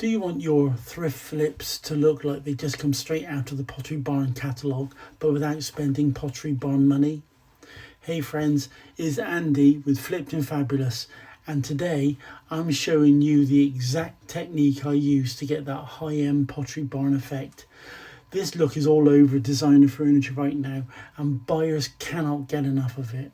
Do you want your thrift flips to look like they just come straight out of the Pottery Barn catalogue, but without spending Pottery Barn money? Hey friends, it's Andy with Flipped and Fabulous, and today I'm showing you the exact technique I use to get that high-end Pottery Barn effect. This look is all over designer furniture right now, and buyers cannot get enough of it.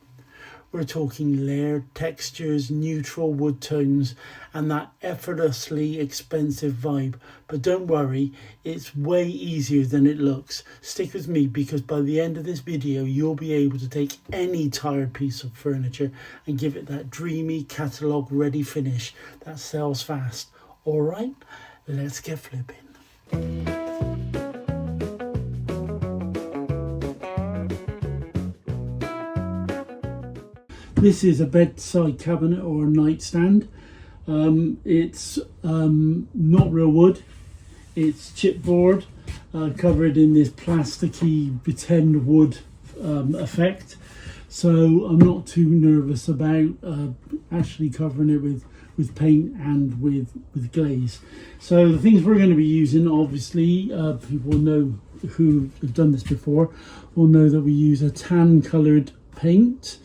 We're talking layered textures, neutral wood tones, and that effortlessly expensive vibe. But don't worry, it's way easier than it looks. Stick with me, because by the end of this video, you'll be able to take any tired piece of furniture and give it that dreamy catalogue ready finish that sells fast. All right, let's get flipping. This is a bedside cabinet or a nightstand. It's not real wood, it's chipboard, covered in this plasticky pretend wood effect. So I'm not too nervous about actually covering it with paint and with glaze. So the things we're going to be using, obviously, people know who have done this before will know that we use a tan coloured paint.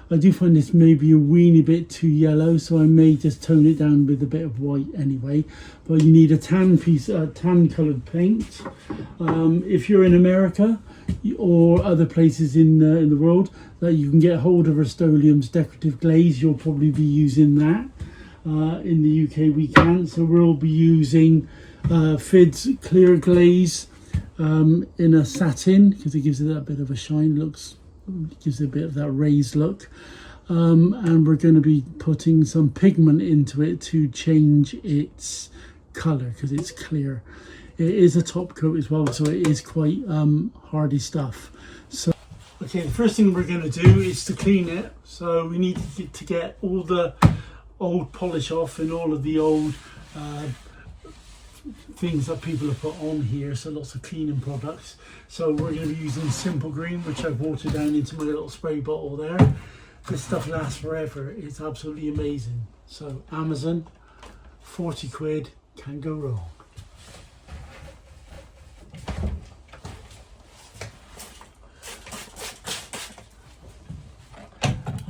I do find this maybe a weeny bit too yellow, so I may just tone it down with a bit of white anyway. But you need a tan coloured paint. If you're in America or other places in the world that you can get hold of Rust-Oleum's decorative glaze, you'll probably be using that. In the UK we can't, so we'll be using Fid's clear glaze in a satin, because it gives it that bit of a shine. Gives it a bit of that raised look, and we're going to be putting some pigment into it to change its colour, because it's clear. It is a top coat as well, so it is quite hardy stuff. So okay, the first thing we're going to do is to clean it. So we need to get all the old polish off and all of the old things that people have put on here, so lots of cleaning products. So we're going to be using Simple Green, which I've watered down into my little spray bottle there. This stuff lasts forever, it's absolutely amazing. So Amazon, 40 quid, can't go wrong.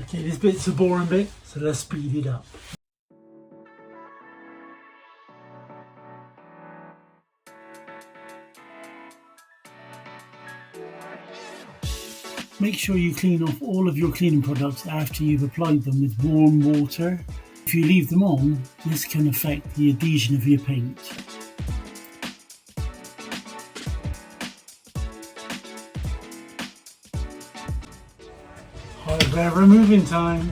Okay, this bit's the boring bit, so let's speed it up. Make sure you clean off all of your cleaning products after you've applied them with warm water. If you leave them on, this can affect the adhesion of your paint. Hardware removing time.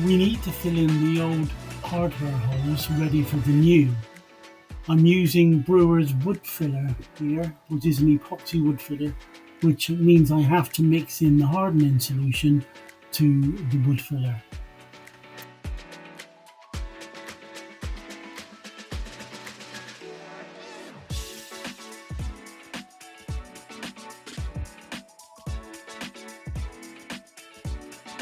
We need to fill in the old hardware holes ready for the new. I'm using Brewer's wood filler here, which is an epoxy wood filler, which means I have to mix in the hardening solution to the wood filler.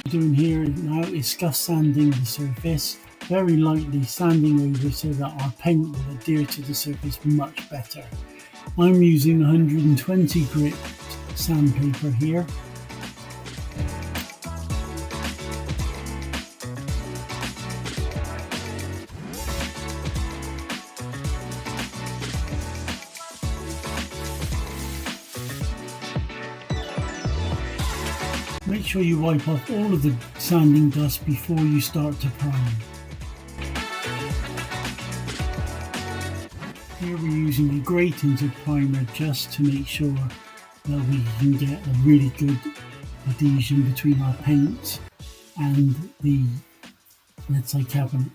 Doing here now is scuff sanding the surface, very lightly sanding over so that our paint will adhere to the surface much better. I'm using 120 grit sandpaper here. Make sure you wipe off all of the sanding dust before you start to prime. Here we're using a grate into primer just to make sure that we can get a really good adhesion between our paint and the, let's say, cabinet.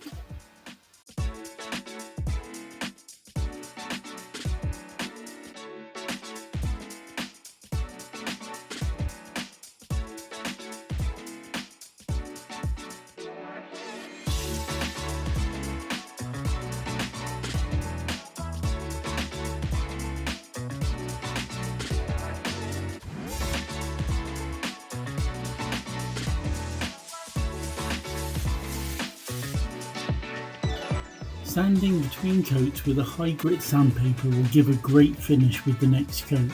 Sanding between coats with a high grit sandpaper will give a great finish with the next coat.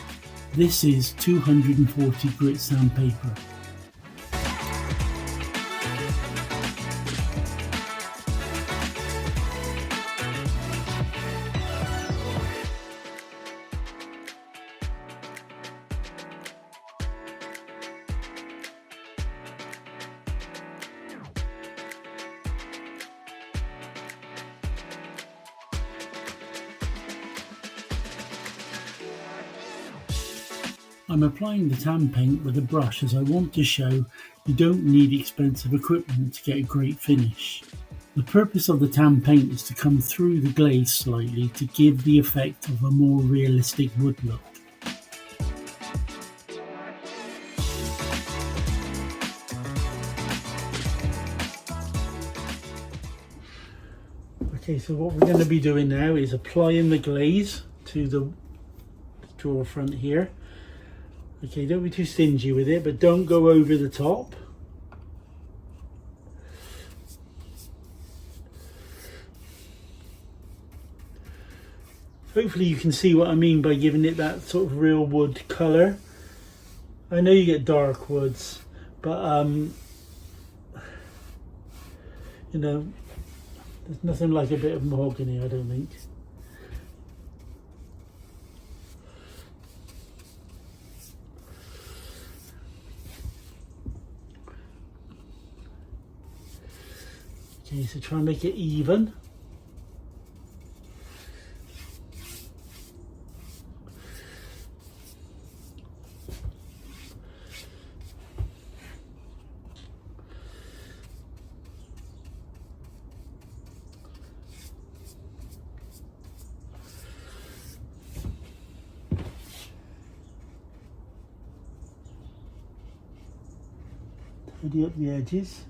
This is 240 grit sandpaper. I'm applying the tan paint with a brush as I want to show you don't need expensive equipment to get a great finish. The purpose of the tan paint is to come through the glaze slightly to give the effect of a more realistic wood look. Okay, so what we're going to be doing now is applying the glaze to the drawer front here. Okay, don't be too stingy with it, but don't go over the top. Hopefully you can see what I mean by giving it that sort of real wood colour. I know you get dark woods, but you know, there's nothing like a bit of mahogany, I don't think. Okay, so try and make it even. Tidy up the edges.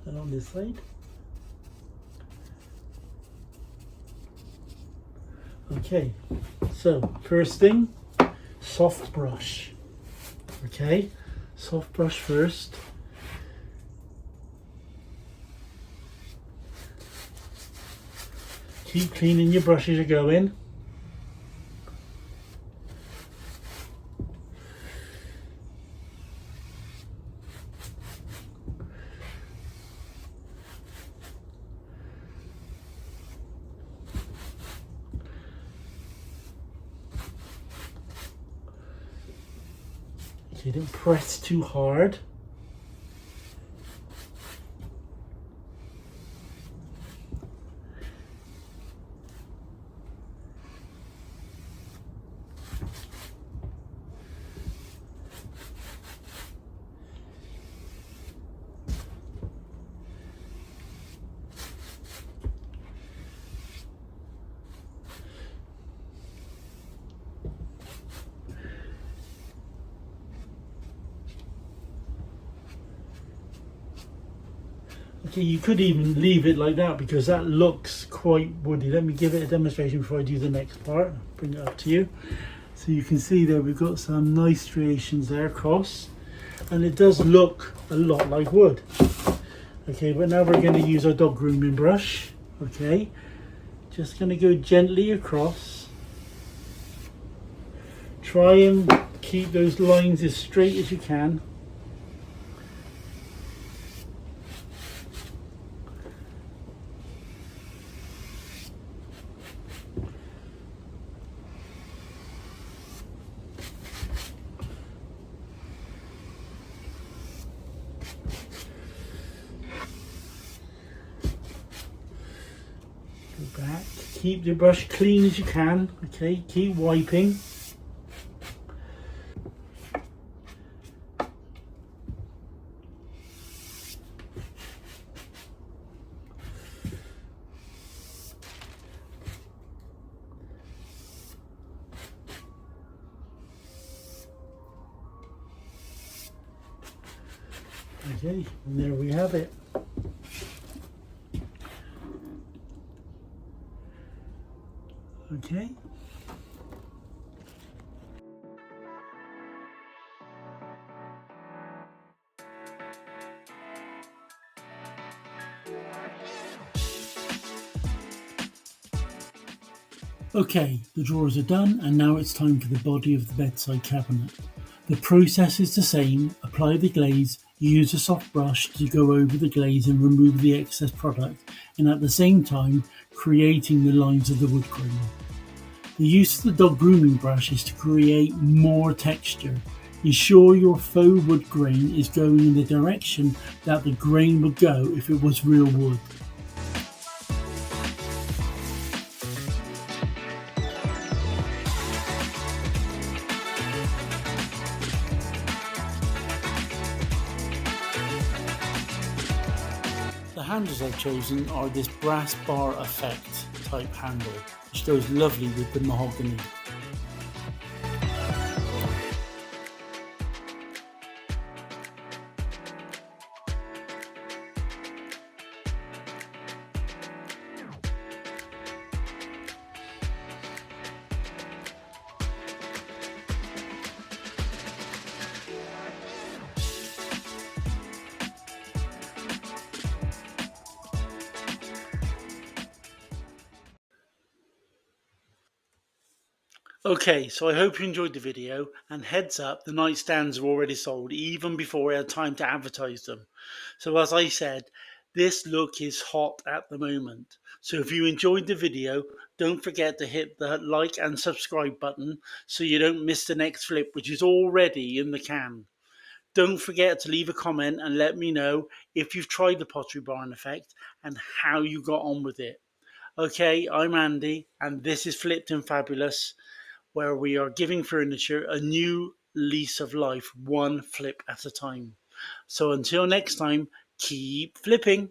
And on this side. Okay, so first thing, soft brush. Okay, soft brush first. Keep cleaning your brush as you're going. Okay, don't press too hard. Okay, you could even leave it like that because that looks quite woody. Let me give it a demonstration before I do the next part. Bring it up to you. So you can see there we've got some nice striations there across, and it does look a lot like wood. Okay, but now we're going to use our dog grooming brush. Okay, just going to go gently across. Try and keep those lines as straight as you can. Back. Keep the brush clean as you can. Okay, keep wiping. Okay, and there we have it. Okay. Okay, the drawers are done and now it's time for the body of the bedside cabinet. The process is the same: apply the glaze, use a soft brush to go over the glaze and remove the excess product, and at the same time creating the lines of the wood grain. The use of the dog grooming brush is to create more texture. Ensure your faux wood grain is going in the direction that the grain would go if it was real wood. The handles I've chosen are this brass bar effect type handle, which goes lovely with the mahogany. Okay, so I hope you enjoyed the video, and heads up, the nightstands are already sold even before I had time to advertise them. So as I said, this look is hot at the moment. So if you enjoyed the video, don't forget to hit the like and subscribe button so you don't miss the next flip, which is already in the can. Don't forget to leave a comment and let me know if you've tried the Pottery Barn effect and how you got on with it. Okay, I'm Andy, and this is Flipped and Fabulous, where we are giving furniture a new lease of life, one flip at a time. So until next time, keep flipping.